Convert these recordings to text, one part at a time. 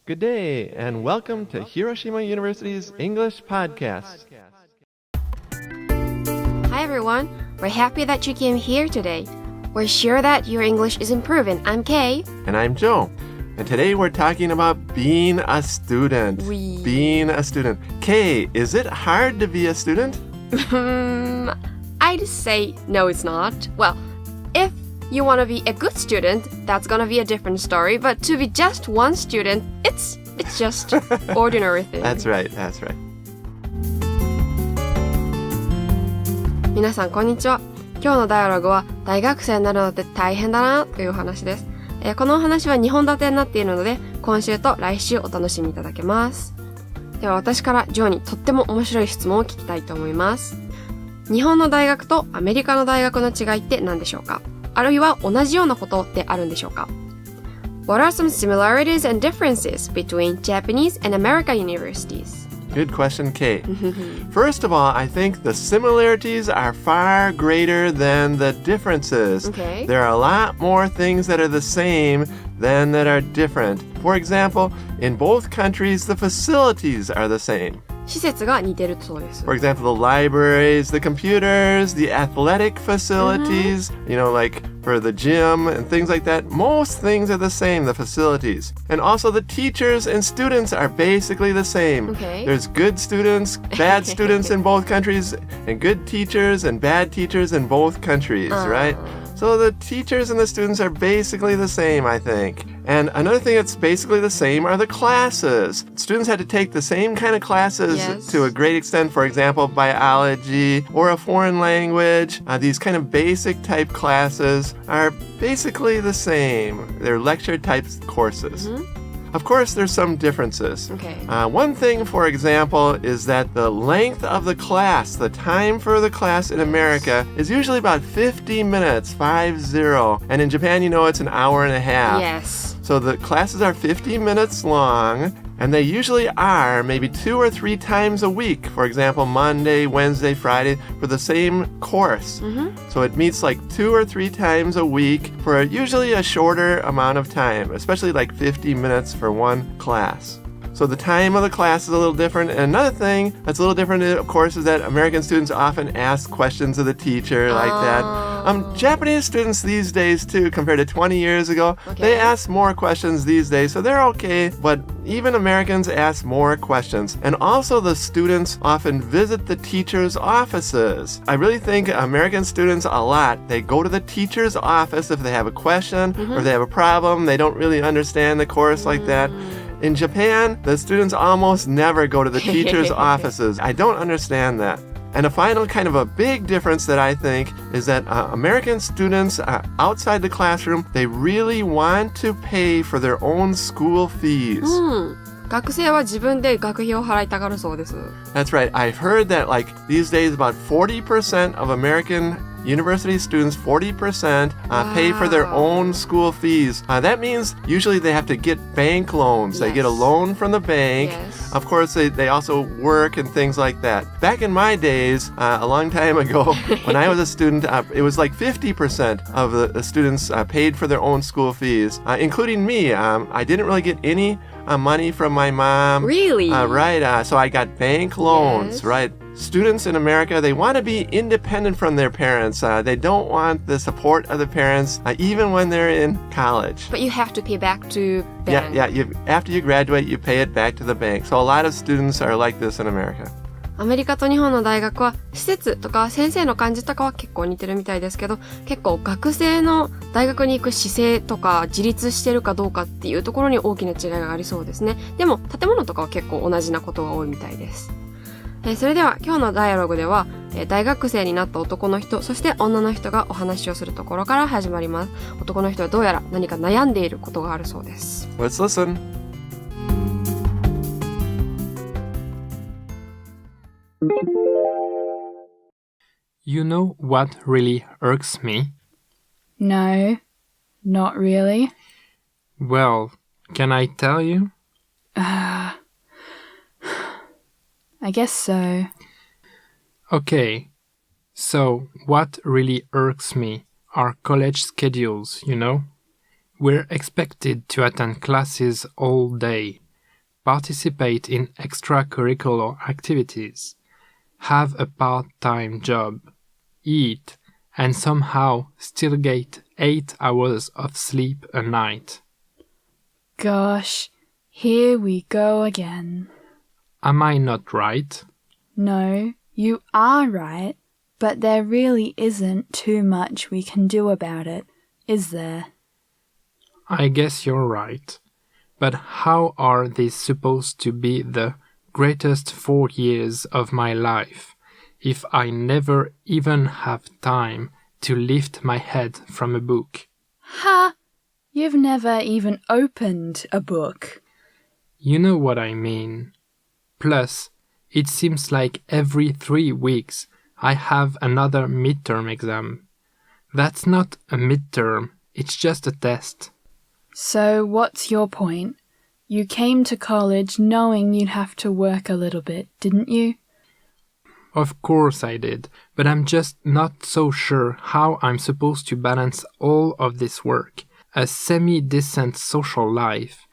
Good day, and welcome to Hiroshima University's English Podcast. Hi everyone, we're happy that you came here today. We're sure that your English is improving. I'm Kay. And I'm Joe. And today we're talking about being a student. Being a student. Kay, is it hard to be a student? I'd say no, it's not. Well, if you want to be a good student, that's gonna be a different story. But to be just one student, it's just ordinary thing. That's right. 皆さんこんにちは。今日のダイアログは大学生になるのって大変だなというお話です。このお話は2本立てになっているので、今週と来週お楽しみいただけます。では私からジョーにとっても面白い質問を聞きたいと思います。日本の大学とアメリカの大学の違いって何でしょうか？あるいは同じようなことってあるんでしょうか？ What are some similarities and differences between Japanese and American universities?Good question, Kay. First of all, I think the similarities are far greater than the differences. Okay. There are a lot more things that are the same than that are different. For example, in both countries, the facilities are the same. 施設が似てるそうです。For example, the libraries, the computers, the athletic facilities, like for the gym and things like that. Most things are the same, the facilities. And also the teachers and students are basically the same. Okay. There's good students, bad students in both countries, and good teachers and bad teachers in both countries, right? So the teachers and the students are basically the same, I think. And another thing that's basically the same are the classes. Students had to take the same kind of classes to a great extent. For example, biology or a foreign language. These kind of basic type classes are basically the same. They're lecture type courses. Of course, there's some differences. Okay. One thing, for example, is that the length of the class, the time for the class in America is usually about 50 minutes, 50. And in Japan, it's an hour and a half. Yes. So the classes are 50 minutes long, and they usually are maybe 2 or 3 times a week. For example, Monday, Wednesday, Friday, for the same course. So it meets like 2 or 3 times a week for usually a shorter amount of time, especially like 50 minutes for one class. So the time of the class is a little different. And another thing that's a little different, of course, is that American students often ask questions of the teacher like that. Japanese students these days, too, compared to 20 years ago, they ask more questions these days, so they're okay. But even Americans ask more questions. And also the students often visit the teachers' offices. I really think American students a lot, they go to the teacher's office if they have a question or if they have a problem, they don't really understand the course like that. In Japan, the students almost never go to the teacher's offices. I don't understand that. And a final kind of a big difference that I think is that American students outside the classroom, they really want to pay for their own school fees. 学生は自分で学費を払いたがるそうです。That's right. I've heard that these days about 40% of American university students, 40% pay for their own school fees. That means usually they have to get bank loans. They get a loan from the bank. Of course, they also work and things like that. Back in my days, a long time ago, when I was a student, it was like 50% of the students paid for their own school fees, including me. I didn't really get any money from my mom. Really? Right. So I got bank loans, right? Students in America, they want to be independent from their parents. They don't want the support of the parents, even when they're in college. But you have to pay back to bank. Yeah. After you graduate, you pay it back to the bank. So a lot of students are like this in America. アメリカと日本の大学は施設とか先生の感じとかは結構似てるみたいですけど、結構学生の大学に行く姿勢とか自立してるかどうかっていうところに大きな違いがありそうですね。でも建物とかは結構同じなことが多いみたいです。それでは今日のダイアログでは、大学生になった男の人、そして女の人がお話をするところから始まります。男の人はどうやら何か悩んでいることがあるそうです。Let's listen. You know what really irks me? No, not really. Well, can I tell you? I guess so. Okay, so what really irks me are college schedules, you know? We're expected to attend classes all day, participate in extracurricular activities, have a part-time job, eat, and somehow still get 8 hours of sleep a night. Gosh, here we go again. Am I not right? No, you are right, but there really isn't too much we can do about it, is there? I guess you're right. But how are these supposed to be the greatest 4 years of my life if I never even have time to lift my head from a book? Ha! You've never even opened a book. You know what I mean. Plus, it seems like every 3 weeks I have another midterm exam. That's not a midterm, it's just a test. So what's your point? You came to college knowing you'd have to work a little bit, didn't you? Of course I did, but I'm just not so sure how I'm supposed to balance all of this work, a semi-decent social life,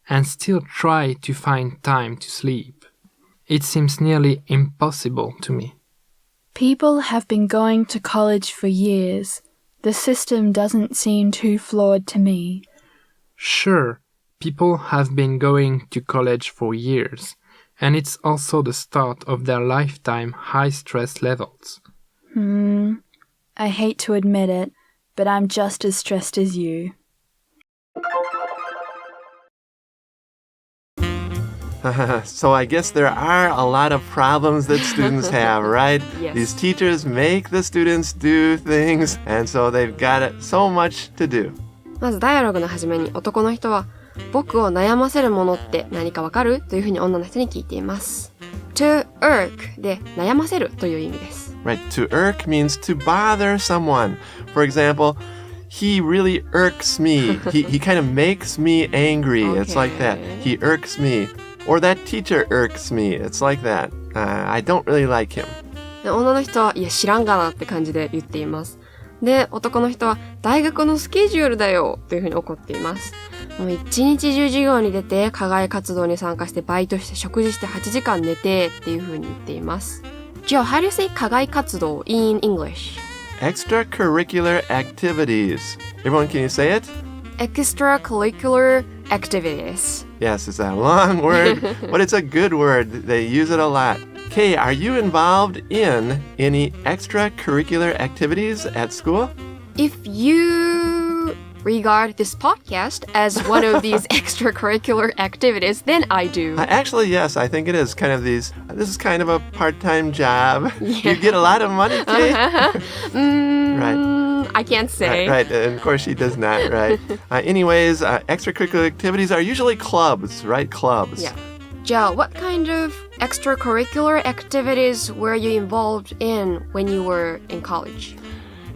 and still try to find time to sleep. It seems nearly impossible to me. People have been going to college for years. The system doesn't seem too flawed to me. Sure, people have been going to college for years, and it's also the start of their lifetime high stress levels. I hate to admit it, but I'm just as stressed as you. So I guess there are a lot of problems that students have, right? Yes. These teachers make the students do things, and so they've got so much to do. まずダイアログの初めに男の人は僕を悩ませるものって何かわかるというふうに女の人に聞いています。To irk で悩ませるという意味です。Right, to irk means to bother someone. For example, he really irks me. He kind of makes me angry. It's like that. He irks me. Or that teacher irks me. It's like that. I don't really like him. で女の人はいや知らんがなって感じで言っています。で、男の人は大学のスケジュールだよというふうに怒っています。もう一日中授業に出て課外活動に参加してバイトして食事して8時間寝てっていうふうに言っています。Joe, how do you say 課外活動 in English? Extracurricular activities. Everyone, can you say it? Extracurricular activities. Yes, it's a long word, but it's a good word. They use it a lot. Kay, are you involved in any extracurricular activities at school? If you regard this podcast as one of these extracurricular activities, then I do. Actually, yes, I think it is kind of these. This is kind of a part-time job. You get a lot of money, Kay? Right. I can't say. Right, and of course she does not, right? Anyways, extracurricular activities are usually clubs, right? Clubs. Yeah. Joe, what kind of extracurricular activities were you involved in when you were in college?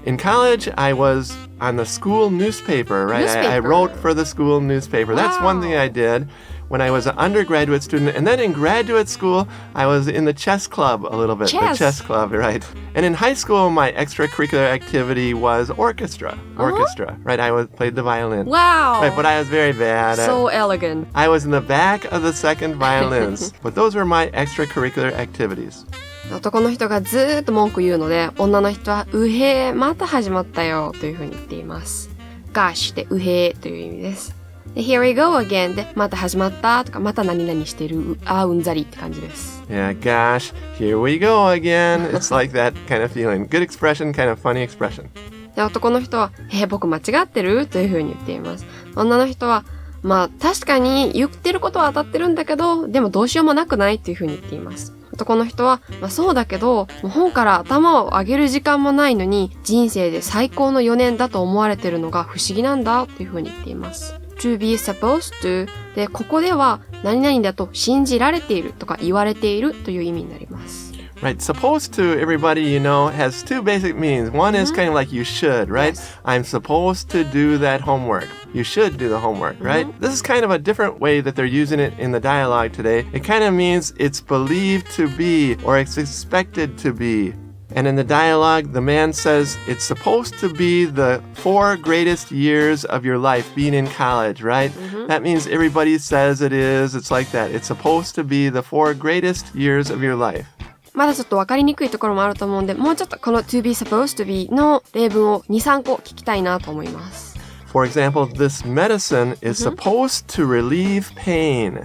In college, I was on the school newspaper, right? I wrote for the school newspaper. That's one thing I did when I was an undergraduate student. And then in graduate school, I was in the chess club a little bit. Chess. The chess club, right? And in high school, my extracurricular activity was orchestra. Right? I played the violin. Wow. Right, but I was very bad. So elegant. I was in the back of the second violins. But those were my extracurricular activities. 男の人がずーっと文句言うので、女の人はうへー、また始まったよというふうに言っています。Gosh でうへーという意味です。で Here we go again でまた始まったとかまた何々してるうんざりって感じです。Yeah, gosh, here we go again. It's like that kind of feeling. Good expression, kind of funny expression. で男の人は僕間違ってるというふうに言っています。女の人はまあ確かに言ってることは当たってるんだけど、でもどうしようもなくないっていうふうに言っています。男の人は、まあそうだけど、もう本から頭を上げる時間もないのに、人生で最高の4年だと思われてるのが不思議なんだっていうふうに言っています。to be supposed to で、ここでは何々だと信じられているとか言われているという意味になります。Right, supposed to, everybody you know, has two basic meanings. One is kind of like you should, right? Yes. I'm supposed to do that homework. You should do the homework, right? This is kind of a different way that they're using it in the dialogue today. It kind of means it's believed to be or it's expected to be. And in the dialogue, the man says it's supposed to be the 4 greatest years of your life being in college, right? That means everybody says it is. It's like that. It's supposed to be the 4 greatest years of your life. まだちょっと分かりにくいところもあると思うんで、もうちょっとこの to be supposed to be の例文を 2,3 個聞きたいなと思います。For example, this medicine is supposed to relieve pain.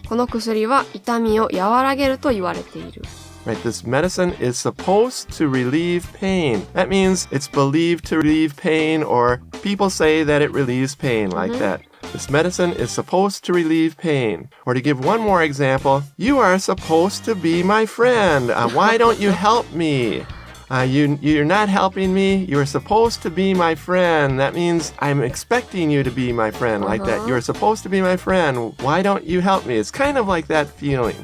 この薬は痛みを和らげると言われている。Right, this medicine is supposed to relieve pain. That means it's believed to relieve pain, or people say that it relieves pain, like that. This medicine is supposed to relieve pain. Or to give one more example, you are supposed to be my friend. Why don't you help me? You're not helping me. You're supposed to be my friend. That means I'm expecting you to be my friend, like that. You're supposed to be my friend. Why don't you help me? It's kind of like that feeling.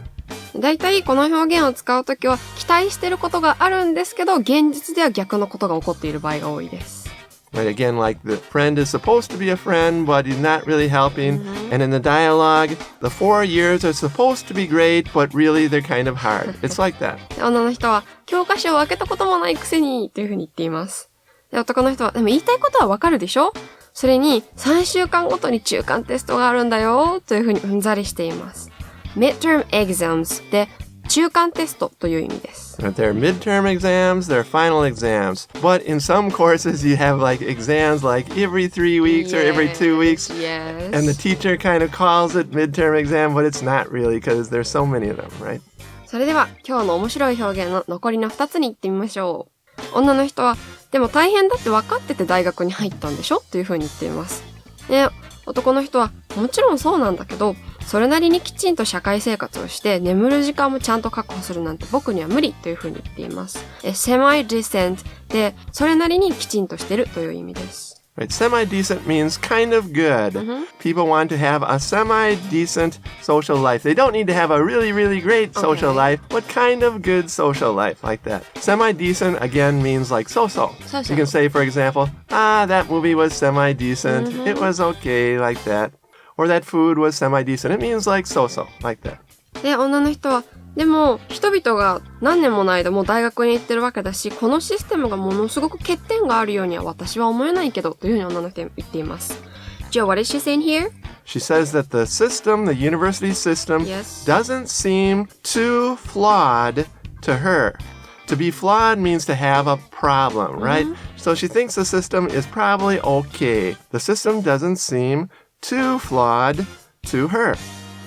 だいたいこの表現を使うときは期待してることがあるんですけど、現実では逆のことが起こっている場合が多いです。Right, again, like the friend is supposed to be a friend, but he's not really helping. And in the dialogue, the 4 years are supposed to be great, but really they're kind of hard. It's like that. 女の人は教科書を開けたこともないくせにというふうに言っています。で、男の人はでも言いたいことはわかるでしょ？それに3週間ごとに中間テストがあるんだよというふうにうんざりしています。midterm exams で中間テストという意味です。There are midterm exams, there are final exams. But in some courses you have like exams like every 3 weeks or every 2 weeks. Yes. And the teacher kind of calls it midterm exam, but it's not really because there's so many of them, right? それでは今日の面白い表現の残りの2つに行ってみましょう。女の人はでも大変だって分かってて大学に入ったんでしょというふうに言っています。で、男の人はもちろんそうなんだけど、それなりにきちんと社会生活をして眠る時間もちゃんと確保するなんて僕には無理というふうに言っています。semi-decent でそれなりにきちんとしてるという意味です。Right, semi-decent means kind of good. People want to have a semi-decent social life. They don't need to have a really, really great social life, but kind of good social life, like that. Semi-decent, again, means like so-so. So-so. You can say, for example, that movie was semi-decent. It was okay, like that. Or that food was semi-decent. It means like so-so, like that. で、女の人はでも人々が何年もの間もう大学に行ってるわけだし、このシステムがものすごく欠点があるようには私は思えないけどというふうに女の人は言っています。Joe, what is she saying here? She says that the system, the university system, Yes. doesn't seem too flawed to her. To be flawed means to have a problem, right? So she thinks the system is probably okay. The system doesn't seem too flawed to her.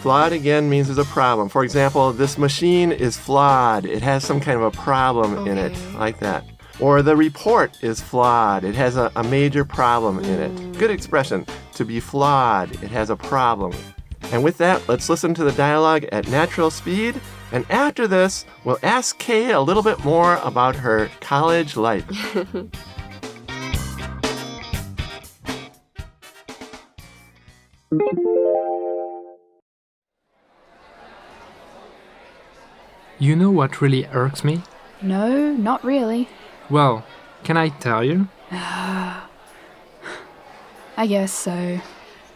Flawed again means there's a problem. For example, this machine is flawed. It has some kind of a problem in it, like that. Or the report is flawed. It has a major problem in it. Good expression. To be flawed. It has a problem. And with that, let's listen to the dialogue at natural speed. And after this, we'll ask Kay a little bit more about her college life. You know what really irks me? No, not really. Well, can I tell you? I guess so.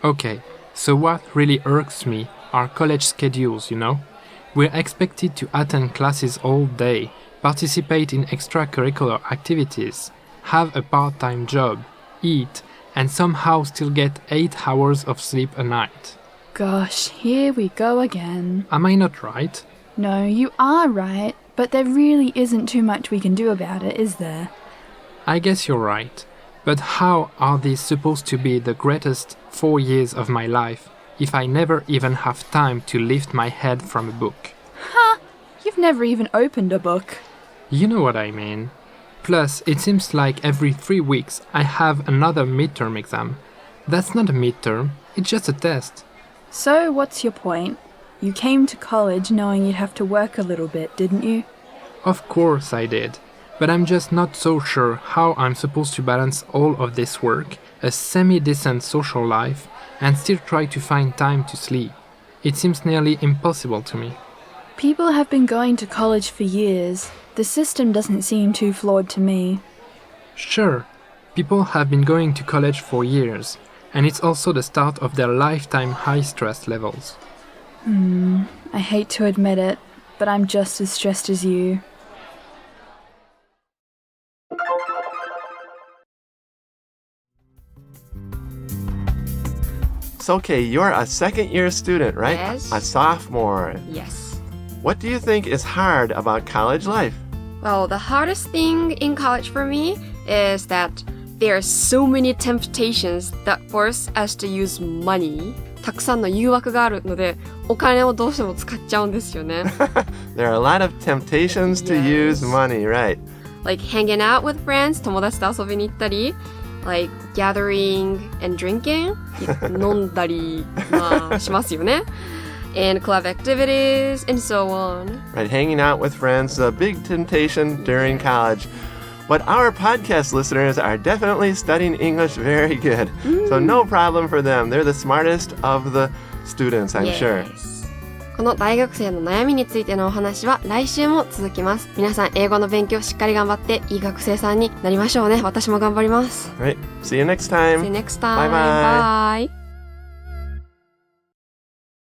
Okay, so what really irks me are college schedules, you know? We're expected to attend classes all day, participate in extracurricular activities, have a part-time job, eat, and somehow still get 8 hours of sleep a night. Gosh, here we go again. Am I not right? No, you are right, but there really isn't too much we can do about it, is there? I guess you're right. But how are these supposed to be the greatest 4 years of my life if I never even have time to lift my head from a book? Ha! You've never even opened a book. You know what I mean. Plus, it seems like every 3 weeks I have another midterm exam. That's not a midterm, it's just a test. So, what's your point? You came to college knowing you'd have to work a little bit, didn't you? Of course I did. But I'm just not so sure how I'm supposed to balance all of this work, a semi-decent social life, and still try to find time to sleep. It seems nearly impossible to me. People have been going to college for years. The system doesn't seem too flawed to me. Sure, people have been going to college for years, and it's also the start of their lifetime high stress levels. I hate to admit it, but I'm just as stressed as you. Oops, okay, you're a second-year student, right? Yes. A sophomore. Yes. What do you think is hard about college life? Well, the hardest thing in college for me is that there are so many temptations that force us to use money. たくさんの誘惑があるので、お金をどうしても使っちゃうんですよね。There are a lot of temptations to use money, right? Like hanging out with friends, 友達と遊びに行ったり、like gathering and drinking, 飲んだり、しますよね。And club activities, and so on. Right, hanging out with friends is a big temptation during college. But our podcast listeners are definitely studying English very good. So no problem for them. They're the smartest of the students, I'm sure. この大学生の悩みについてのお話は来週も続きます。皆さん英語の勉強しっかり頑張っていい学生さんになりましょうね。私も頑張ります。Right, see you next time. See you next time. Bye-bye. Bye.